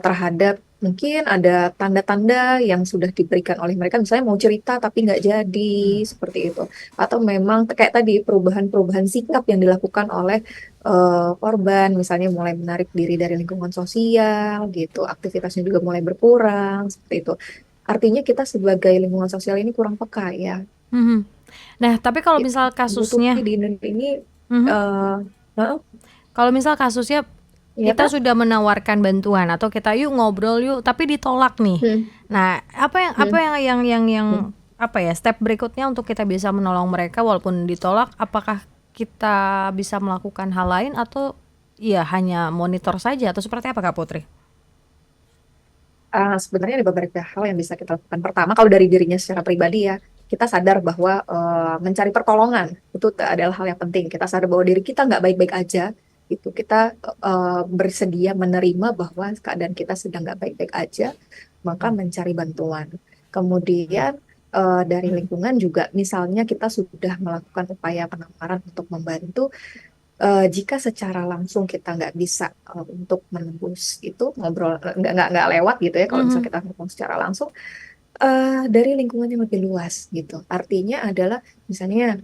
terhadap mungkin ada tanda-tanda yang sudah diberikan oleh mereka misalnya mau cerita tapi nggak jadi seperti itu atau memang kayak tadi perubahan-perubahan sikap yang dilakukan oleh korban misalnya mulai menarik diri dari lingkungan sosial gitu aktivitasnya juga mulai berkurang seperti itu artinya kita sebagai lingkungan sosial ini kurang peka ya Mhm. Nah, tapi kalau gitu. misal Butuhnya kasusnya, di Indonesia ini mhm. eh, maaf, Kalau misal kasusnya ya kita Kak. sudah menawarkan bantuan atau kita yuk ngobrol yuk, tapi ditolak nih. Hmm, Nah, apa hmm, yang hmm. apa ya step berikutnya untuk kita bisa menolong mereka walaupun ditolak? Apakah kita bisa melakukan hal lain atau ya hanya monitor saja atau seperti apa Kak Putri? Sebenarnya ada beberapa hal yang bisa kita lakukan. Pertama, kalau dari dirinya secara pribadi ya, kita sadar bahwa mencari pertolongan itu adalah hal yang penting. Kita sadar bahwa diri kita nggak baik-baik aja. Itu kita bersedia menerima bahwa keadaan kita sedang nggak baik-baik aja, maka mencari bantuan. Kemudian dari lingkungan juga, misalnya kita sudah melakukan upaya penawaran untuk membantu, jika secara langsung kita nggak bisa untuk menembus itu ngobrol nggak lewat gitu ya kalau misalnya Mhm. kita ngomong secara langsung dari lingkungan yang lebih luas gitu artinya adalah misalnya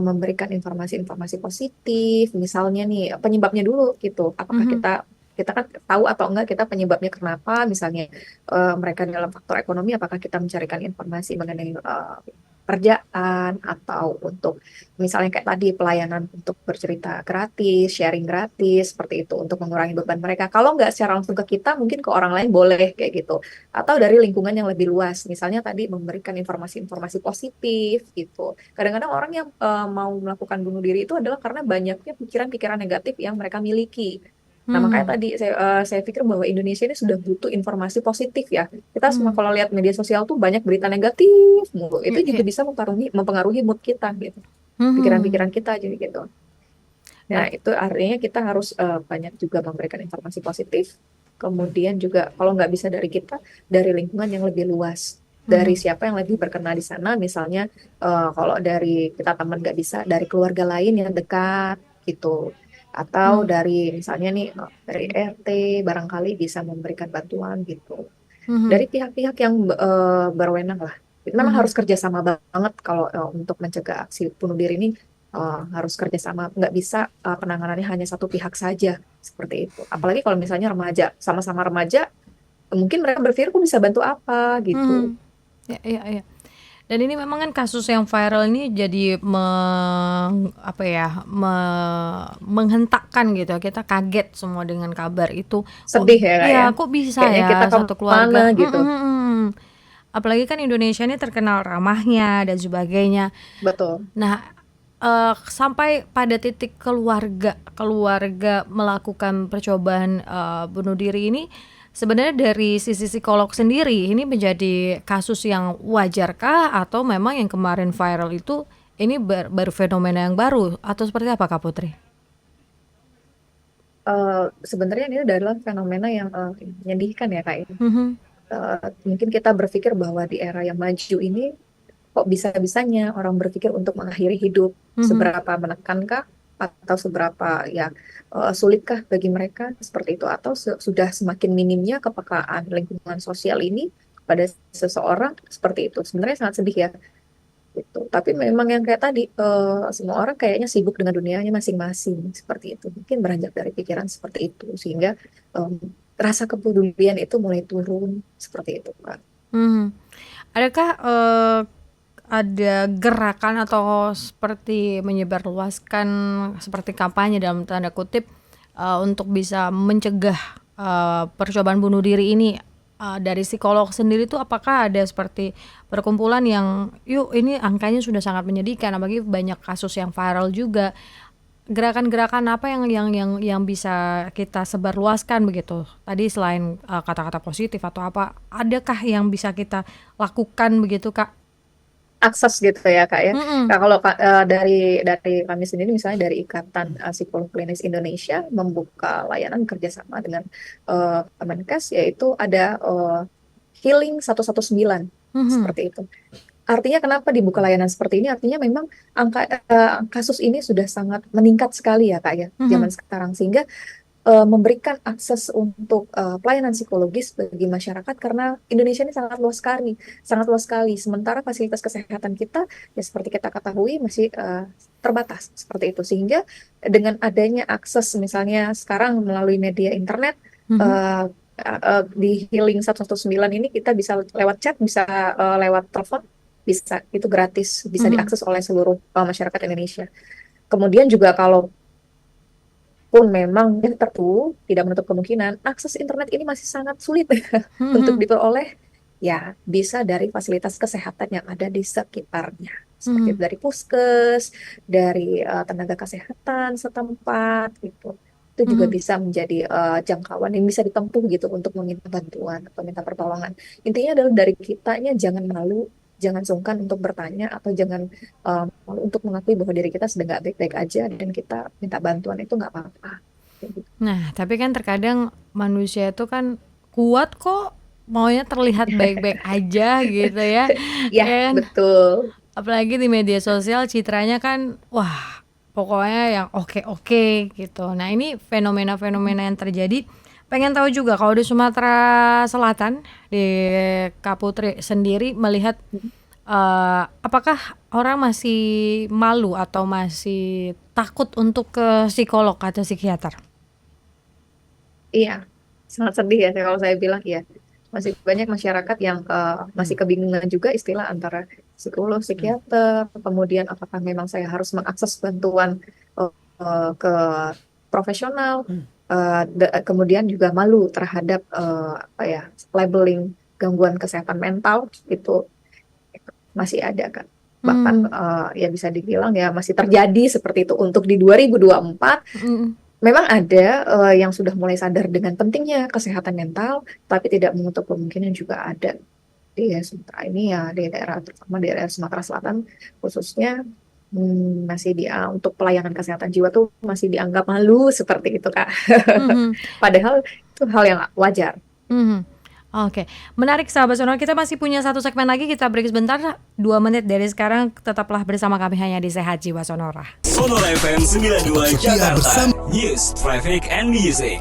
memberikan informasi-informasi positif misalnya nih penyebabnya dulu gitu apakah Mhm. kita kita kan tahu atau enggak kita penyebabnya kenapa misalnya mereka dalam faktor ekonomi apakah kita mencarikan informasi mengenai kerjaan atau untuk misalnya kayak tadi pelayanan untuk bercerita gratis, sharing gratis, seperti itu untuk mengurangi beban mereka. Kalau nggak secara langsung ke kita, mungkin ke orang lain boleh kayak gitu. Atau dari lingkungan yang lebih luas, misalnya tadi memberikan informasi-informasi positif gitu. Kadang-kadang orang yang mau melakukan bunuh diri itu adalah karena banyaknya pikiran-pikiran negatif yang mereka miliki. Nah, makanya Mhm. tadi saya pikir bahwa Indonesia ini sudah butuh informasi positif ya. Kita semua Mhm. kalau lihat media sosial tuh banyak berita negatif mulu. Itu Iya, juga iya. bisa mempengaruhi mood kita gitu. Mhm. Pikiran-pikiran kita jadi gitu. Nah, Berarti itu artinya kita harus banyak juga memberikan informasi positif. Kemudian juga kalau nggak bisa dari kita, dari lingkungan yang lebih luas. Dari mhm. siapa yang lebih berkenan di sana, misalnya kalau dari kita teman nggak bisa, dari keluarga lain yang dekat gitu. Atau Mhm. dari misalnya nih dari RT barangkali bisa memberikan bantuan gitu. Mhm. Dari pihak-pihak yang berwenang lah. Itu memang Mhm. harus kerjasama banget kalau untuk mencegah aksi bunuh diri ini harus kerjasama. Nggak bisa penanganannya hanya satu pihak saja seperti itu. Apalagi kalau misalnya remaja, sama-sama remaja, mungkin mereka berpikir, aku bisa bantu apa gitu. Mhm. Ya, iya, iya. Dan ini memang kan kasus yang viral ini jadi apa ya, menghentakkan gitu. Kita kaget semua dengan kabar itu. Kok Sedih ya kak ya. iya, kok bisa Kayaknya kita ya satu kemana keluarga gitu. apalagi kan Indonesia ini terkenal ramahnya dan sebagainya. Betul. Nah, sampai pada titik keluarga keluarga melakukan percobaan, bunuh diri ini, sebenarnya dari sisi psikolog sendiri ini menjadi kasus yang wajarkah atau memang yang kemarin viral itu ini baru fenomena yang baru atau seperti apa Kak Putri? Sebenarnya ini adalah fenomena yang menyedihkan ya Kak ya. Mhm, Mungkin kita berpikir bahwa di era yang maju ini kok bisa-bisanya orang berpikir untuk mengakhiri hidup, mhm, seberapa menekankah atau seberapa ya sulitkah bagi mereka seperti itu, atau sudah semakin minimnya kepekaan lingkungan sosial ini pada seseorang seperti itu. Sebenarnya sangat sedih ya gitu. Tapi memang yang kayak tadi semua orang kayaknya sibuk dengan dunianya masing-masing seperti itu. Mungkin beranjak dari pikiran seperti itu sehingga em, rasa kepedulian itu mulai turun seperti itu, Kak. mhm. Adakah, ada gerakan atau seperti menyebarluaskan seperti kampanye dalam tanda kutip, untuk bisa mencegah, percobaan bunuh diri ini, dari psikolog sendiri tuh apakah ada seperti perkumpulan yang, "Yuk ini angkanya sudah sangat menyedihkan," apalagi banyak kasus yang viral juga. Gerakan-gerakan apa yang bisa kita sebarluaskan begitu? Tadi selain, kata-kata positif atau apa, adakah yang bisa kita lakukan begitu, Kak? Akses gitu ya Kak ya. Mhm, Nah, kalau dari kami sendiri misalnya dari Ikatan Psikolog Klinis Indonesia membuka layanan kerjasama dengan Kemenkes, yaitu ada Healing 119 mhm, seperti itu. Artinya kenapa dibuka layanan seperti ini? Artinya memang kasus ini sudah sangat meningkat sekali ya Kak ya zaman mhm, sekarang, sehingga memberikan akses untuk pelayanan psikologis bagi masyarakat, karena Indonesia ini sangat luas sekali, sangat luas sekali. Sementara fasilitas kesehatan kita ya seperti kita ketahui masih terbatas seperti itu. Sehingga dengan adanya akses misalnya sekarang melalui media internet, mhm, uh, di Healing 119 ini kita bisa lewat chat, bisa lewat telepon, bisa itu gratis, bisa mhm, diakses oleh seluruh masyarakat Indonesia. Kemudian juga kalau pun memang yang tertentu tidak menutup kemungkinan akses internet ini masih sangat sulit untuk mhm, diperoleh, ya bisa dari fasilitas kesehatan yang ada di sekitarnya, seperti mhm, dari puskes, dari tenaga kesehatan setempat gitu. Itu juga mhm. bisa menjadi jangkauan yang bisa ditempuh gitu untuk meminta bantuan atau minta pertolongan. Intinya adalah dari kitanya jangan malu, jangan sungkan untuk bertanya, atau jangan untuk mengakui bahwa diri kita sedang nggak baik-baik aja dan kita minta bantuan itu nggak apa-apa. Kayak gitu. Nah, tapi kan terkadang manusia itu kan kuat kok, maunya terlihat baik-baik aja gitu ya, Ya, ya kan? betul. Apalagi di media sosial citranya kan, wah pokoknya yang oke-oke gitu. Nah ini fenomena-fenomena yang terjadi, pengen tahu juga kalau di Sumatera Selatan, di Kak Putri sendiri melihat, apakah orang masih malu atau masih takut untuk ke psikolog atau psikiater? Iya, sangat sedih ya kalau saya bilang ya. Masih banyak masyarakat yang masih kebingungan juga istilah antara psikolog, psikiater, kemudian apakah memang saya harus mengakses bantuan ke profesional, kemudian juga malu terhadap apa ya, labeling gangguan kesehatan mental itu masih ada kan. Bahkan Mhm, ya bisa dibilang ya masih terjadi seperti itu untuk di 2024. mhm, Memang ada yang sudah mulai sadar dengan pentingnya kesehatan mental, tapi tidak menutup kemungkinan juga ada di Sumatera ini ya, di daerah terutama di daerah Sumatera Selatan khususnya, masih untuk pelayanan kesehatan jiwa tuh masih dianggap malu seperti itu Kak. mhm, Padahal itu hal yang wajar. mhm. Oke, menarik sahabat sonora, kita masih punya satu segmen lagi, kita break sebentar, 2 menit dari sekarang, tetaplah bersama kami hanya di Sehat Jiwa Sonora. Sonora FM 92 Setia Jakarta. bersama News, Traffic, and Music.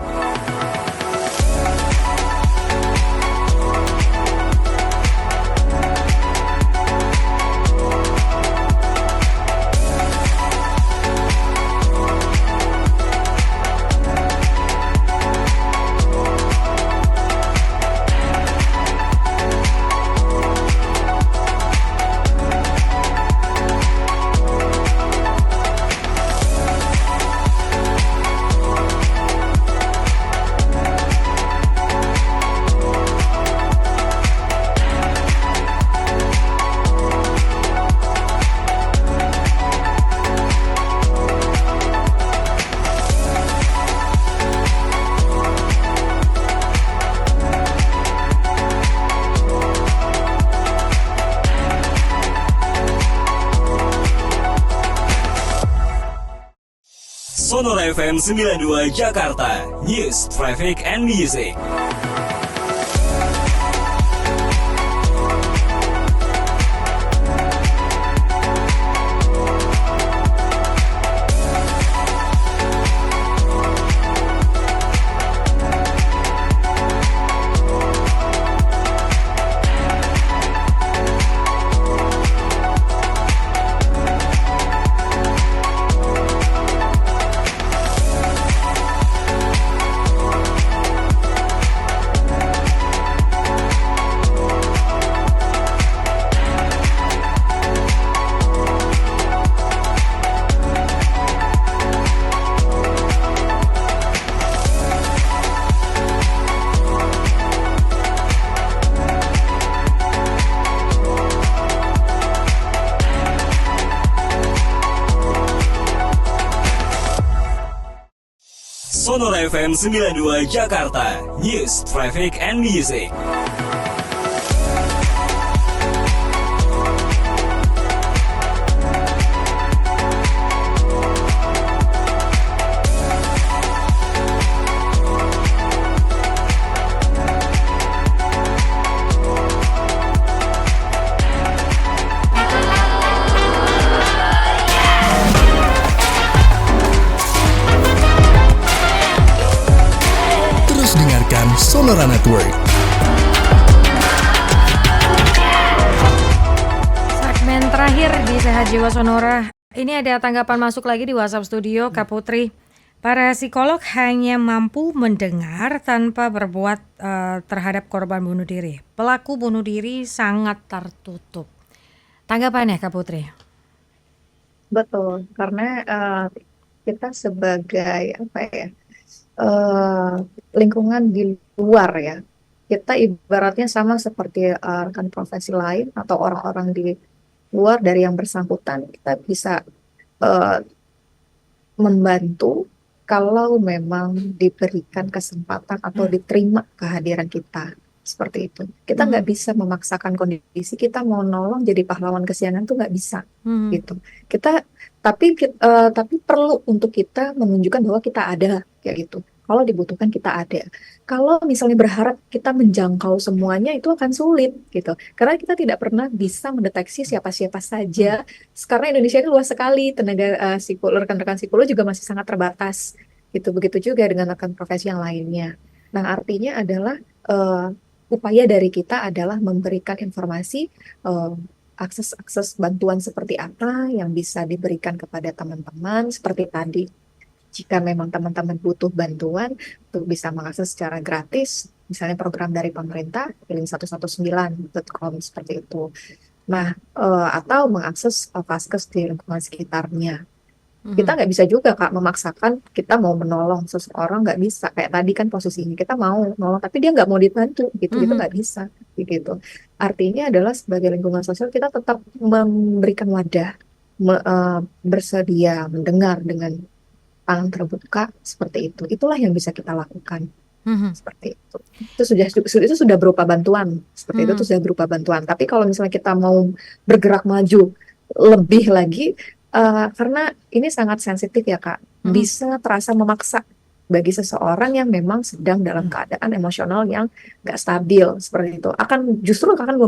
Sonora FM 92 Jakarta, News, Traffic, and Music. Sonora FM 92 Jakarta, News, Traffic, and Music. Terus dengarkan Sonora Network. Segmen terakhir di Sehat Jiwa Sonora. Ini ada tanggapan masuk lagi di WhatsApp Studio, Kak Putri. Para psikolog hanya mampu mendengar tanpa berbuat terhadap korban bunuh diri. Pelaku bunuh diri sangat tertutup. Tanggapannya, Kak Putri? Betul, karena kita sebagai apa ya, eh, lingkungan di luar ya, kita ibaratnya sama seperti rekan profesi lain atau orang-orang di luar dari yang bersangkutan, kita bisa eh, membantu kalau memang diberikan kesempatan atau diterima kehadiran kita seperti itu. Kita nggak bisa memaksakan kondisi, kita mau nolong jadi pahlawan kesiangan tuh nggak bisa gitu. Kita tapi perlu untuk kita menunjukkan bahwa kita ada kayak gitu. Kalau dibutuhkan kita ada. Kalau misalnya berharap kita menjangkau semuanya itu akan sulit gitu. Karena kita tidak pernah bisa mendeteksi siapa-siapa saja. Sekarang Indonesia ini luas sekali, tenaga rekan-rekan psikolog juga masih sangat terbatas gitu. Begitu juga dengan rekan profesi yang lainnya. Nah, artinya adalah upaya dari kita adalah memberikan informasi akses bantuan seperti apa yang bisa diberikan kepada teman-teman seperti tadi. Jika memang teman-teman butuh bantuan untuk bisa mengakses secara gratis, misalnya program dari pemerintah, pilih119.com seperti itu. Nah, atau mengakses vaskes di lingkungan sekitarnya. Kita nggak bisa juga Kak memaksakan kita mau menolong seseorang, nggak bisa. Kayak tadi kan posisinya kita mau nolong, tapi dia nggak mau dibantu, gitu itu nggak bisa, gitu. Artinya adalah sebagai lingkungan sosial kita tetap memberikan wadah, bersedia mendengar dengan tangan terbuka seperti itu. Itulah yang bisa kita lakukan. Seperti itu. Itu sudah berupa bantuan. Seperti itu sudah berupa bantuan. Tapi kalau misalnya kita mau bergerak maju lebih lagi, karena ini sangat sensitif ya Kak, bisa terasa memaksa bagi seseorang yang memang sedang dalam keadaan emosional yang nggak stabil seperti itu, justru akan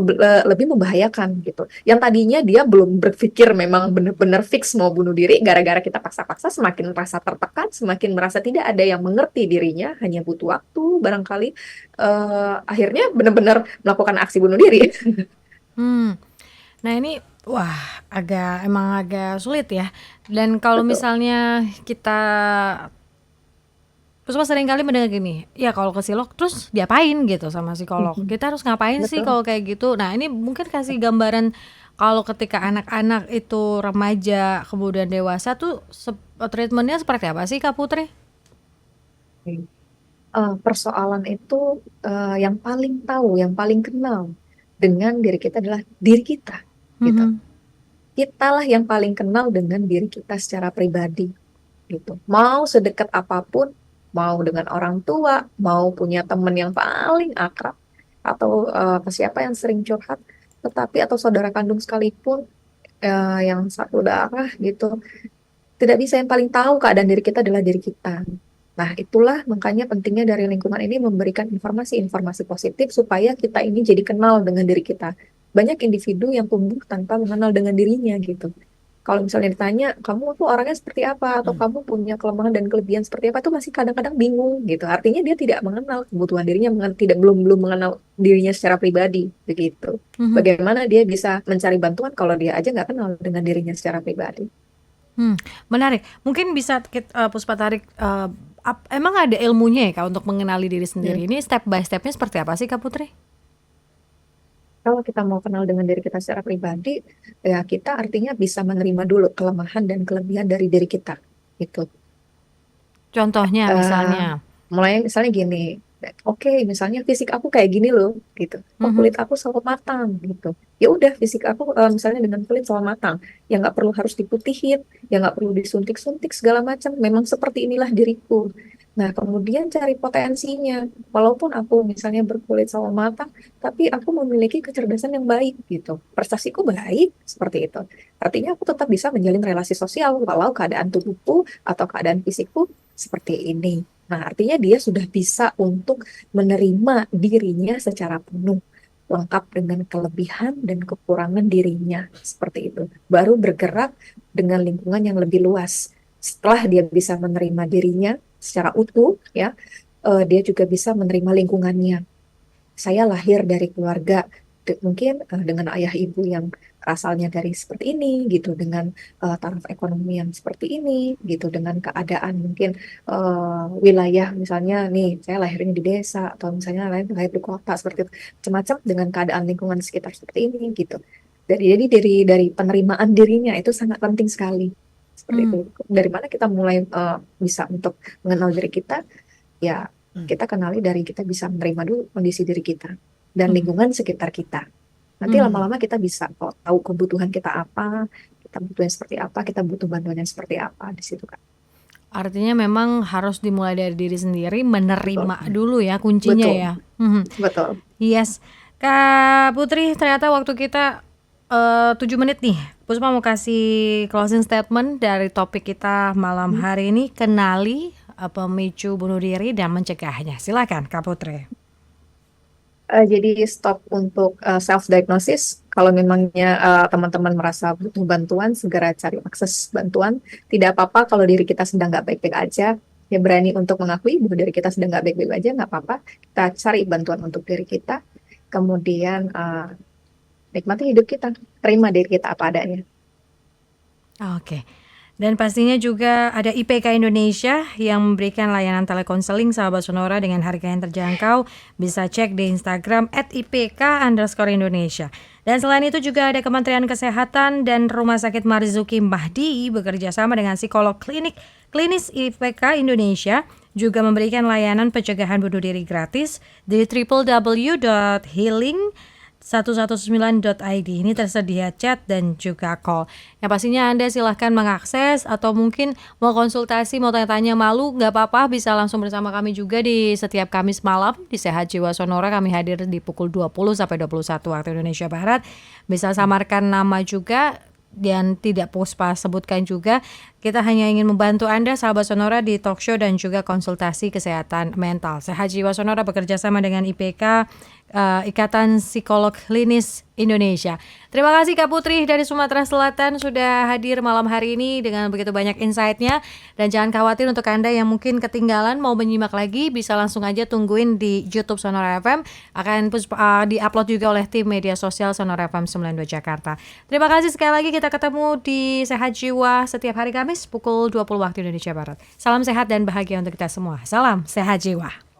lebih membahayakan gitu. Yang tadinya dia belum berpikir memang benar-benar fix mau bunuh diri, gara-gara kita paksa-paksa semakin merasa tertekan, semakin merasa tidak ada yang mengerti dirinya, hanya butuh waktu barangkali, akhirnya benar-benar melakukan aksi bunuh diri. Nah ini emang agak sulit ya. Dan kalau misalnya kita Puspa sering kali mendengar gini, ya kalau ke psikolog terus diapain gitu sama psikolog. Kita harus ngapain sih kalau kayak gitu. Nah ini mungkin kasih gambaran kalau ketika anak-anak itu remaja kemudian dewasa tuh treatmentnya seperti apa sih Kak Putri? Persoalan itu yang paling tahu, yang paling kenal dengan diri kita adalah diri kita gitu. Kitalah yang paling kenal dengan diri kita secara pribadi gitu. Mau sedekat apapun, mau dengan orang tua, mau punya teman yang paling akrab, atau ke siapa yang sering curhat, atau saudara kandung sekalipun, yang satu darah gitu, Tidak bisa, yang paling tahu keadaan diri kita adalah diri kita. Nah, itulah makanya pentingnya dari lingkungan ini memberikan informasi-informasi positif supaya kita ini jadi kenal dengan diri kita. Banyak individu yang tumbuh tanpa mengenal dengan dirinya gitu. Kalau misalnya ditanya, kamu tuh orangnya seperti apa, atau kamu punya kelemahan dan kelebihan seperti apa, tuh masih kadang-kadang bingung gitu. Artinya dia tidak mengenal kebutuhan dirinya, tidak belum belum mengenal dirinya secara pribadi begitu. Mhm. Bagaimana dia bisa mencari bantuan kalau dia aja nggak kenal dengan dirinya secara pribadi? Menarik. Mungkin bisa Puspa tarik, emang ada ilmunya ya Kak untuk mengenali diri sendiri? Ini step by stepnya seperti apa sih Kak Putri? Kalau kita mau kenal dengan diri kita secara pribadi, ya kita artinya bisa menerima dulu kelemahan dan kelebihan dari diri kita gitu. Contohnya Eh, misalnya? Mulai misalnya gini, oke, misalnya fisik aku kayak gini loh, gitu. Oh, Mhm. kulit aku selalu matang, gitu. Ya udah, fisik aku misalnya dengan kulit selalu matang, ya nggak perlu harus diputihin, ya nggak perlu disuntik-suntik segala macam. Memang seperti inilah diriku. Nah, kemudian cari potensinya. Walaupun aku misalnya berkulit selalu matang, tapi aku memiliki kecerdasan yang baik, gitu. Prestasiku baik, seperti itu. Artinya aku tetap bisa menjalin relasi sosial walau keadaan tubuhku atau keadaan fisikku seperti ini. Nah, artinya dia sudah bisa untuk menerima dirinya secara penuh, lengkap dengan kelebihan dan kekurangan dirinya, seperti itu. Baru bergerak dengan lingkungan yang lebih luas. Setelah dia bisa menerima dirinya secara utuh, ya, dia juga bisa menerima lingkungannya. Saya lahir dari keluarga mungkin dengan ayah ibu yang asalnya dari seperti ini gitu, dengan taraf ekonomi yang seperti ini gitu, dengan keadaan mungkin wilayah, misalnya nih saya lahirnya di desa atau misalnya lain lahir di kota seperti itu, macam-macam, dengan keadaan lingkungan sekitar seperti ini gitu. Jadi dari penerimaan dirinya itu sangat penting sekali, seperti itu. Mmm. Dari mana kita mulai bisa untuk mengenal diri kita? Ya, kita kenali dari kita bisa menerima dulu kondisi diri kita dan Mhm. lingkungan sekitar kita. Nanti Mhm. lama-lama kita bisa kok tahu kebutuhan kita apa, kita butuhnya seperti apa, kita butuh bantuannya seperti apa di situ, Kak. Artinya memang harus dimulai dari diri sendiri, Betul, menerima dulu ya kuncinya betul, ya? Mhm. betul. Yes. Kak Putri, ternyata waktu kita 7 menit nih. Puspa mau kasih closing statement dari topik kita malam hari ini, kenali pemicu bunuh diri dan mencegahnya. Silakan Kak Putri. Jadi stop untuk self diagnosis. Kalau memangnya teman-teman merasa butuh bantuan, segera cari akses bantuan. Tidak apa-apa kalau diri kita sedang nggak baik-baik aja. Ya, berani untuk mengakui bahwa diri kita sedang nggak baik-baik aja, nggak apa-apa. Kita cari bantuan untuk diri kita. Kemudian nikmati hidup kita, terima diri kita apa adanya. Oke. Dan pastinya juga ada IPK Indonesia yang memberikan layanan telekonseling sahabat Sonora dengan harga yang terjangkau. Bisa cek di Instagram @ipk_Indonesia. Dan selain itu juga ada Kementerian Kesehatan dan Rumah Sakit Marzuki Mahdi bekerja sama dengan psikolog klinis IPK Indonesia juga memberikan layanan pencegahan bunuh diri gratis di www.healing119.id. Ini tersedia chat dan juga call. Yang pastinya Anda silahkan mengakses atau mungkin mau konsultasi, mau tanya-tanya malu, nggak apa-apa, bisa langsung bersama kami juga di setiap Kamis malam di Sehat Jiwa Sonora. Kami hadir di pukul 20 sampai 21 waktu Indonesia Barat. Bisa samarkan nama juga dan tidak Puspa sebutkan juga. Kita hanya ingin membantu Anda sahabat Sonora di talk show dan juga konsultasi kesehatan mental. Sehat Jiwa Sonora bekerja sama dengan IPK, Ikatan Psikolog Klinis Indonesia. Terima kasih Kak Putri dari Sumatera Selatan sudah hadir malam hari ini dengan begitu banyak insight-nya. Dan jangan khawatir untuk Anda yang mungkin ketinggalan mau menyimak lagi, bisa langsung aja tungguin di YouTube Sonora FM. Akan di-upload juga oleh tim media sosial Sonora FM 92 Jakarta. Terima kasih sekali lagi, kita ketemu di Sehat Jiwa setiap hari Kamis pukul 20 waktu Indonesia Barat. Salam sehat dan bahagia untuk kita semua. Salam Sehat Jiwa.